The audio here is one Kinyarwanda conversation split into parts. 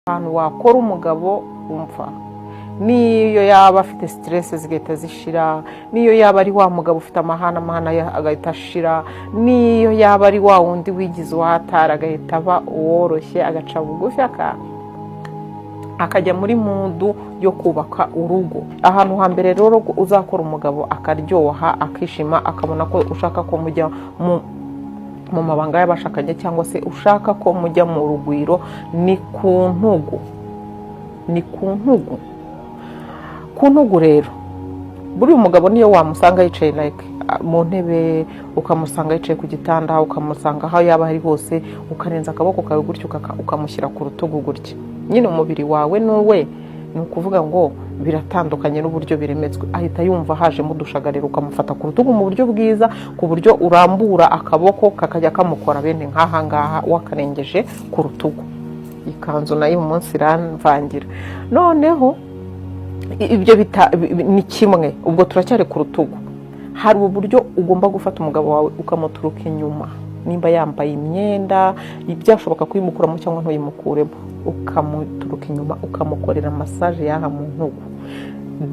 ahantu wakora umugabo umva, niyo yaba afite stress zigahita zishira, niyo yaba ari wa mugabo ufite amahana agahita ashira, niyo yaba ari wa wundi wigize uhatara agahita aba uworoshye agaca bugufi akajya muri mundu yo kubaka urugo. Ahantu hambere rero uzakora umugabo akaryoha akishima akabona ko ushaka ko mujya mu mabanga y'abashakanye cyangwa se ushaka ko mujya mu rugwiro, ni ku ntugu. Ku ntugu rero buri umugabo niyo wamusanga yicaye like mu ntebe, ukamusanga yicaye ku gitanda, ukamusanga aho yaba ari hose, ukarenza akaboko kawe gutyo ukamushyira ku rutugu gutya, nyine umubiri wawe nuwe ni ukuvuga ngo biratandukanye n'uburyo biremetswe. Ahita yumva haje mudushagarira ukamufata ku rutugu mu buryo bwiza, ku buryo urambura akaboko kakajya kamukora bene nk'aha ngaha wakarengeje ku rutugu. Ikanzu nayo umunsi iramvangira. Noneho ibyo ni kimwe, ubwo turacyari ku rutugu. Hari uburyo ugomba gufata umugabo wawe ukamuturuka inyuma, nimba yambaye imyenda ibyashoboka kuyimukuramo cyangwa ntuyimukuremo, ukamuturuka inyuma ukamukorera massage yaha mu ntugu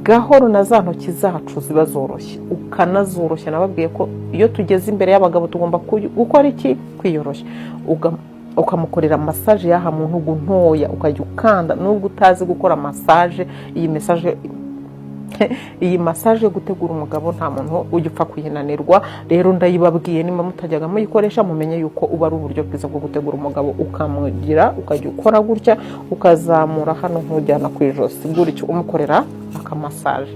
gahoro, na za ntoki zacu ziba zoroshye ukanazoroshya. Nababwiye ko iyo tugeze imbere y'abagabo tugomba gukora iki? Kwiyoroshya. Ukamukorera massage yaha mu ntugu ntoya, ukajya ukanda. Nubwo utazi gukora massage, iyi massage gutegura umugabo nta muntu ujya upfa kuyinanirwa. Rero ndayibabwiye, nimba mutajyaga muyikoresha mumenye yuko uba ari uburyo bwiza bwo gutegura umugabo. Ukamugira ukajya ukora gutya, ukazamura hano nk'ujyana ku ijosi gutyo umukorera akamassage.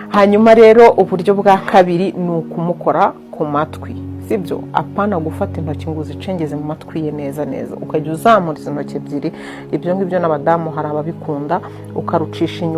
Hanyuma rero uburyo bwa kabiri ni ukumukora ku matwi, sibyo? Apana gufata intoki ngo uzicengeze mu matwi ye neza, ukajya uzamura izo ntoki ebyiri. Ibyo ngibyo n'abadamu hari ababikunda, ukarucisha inyuma.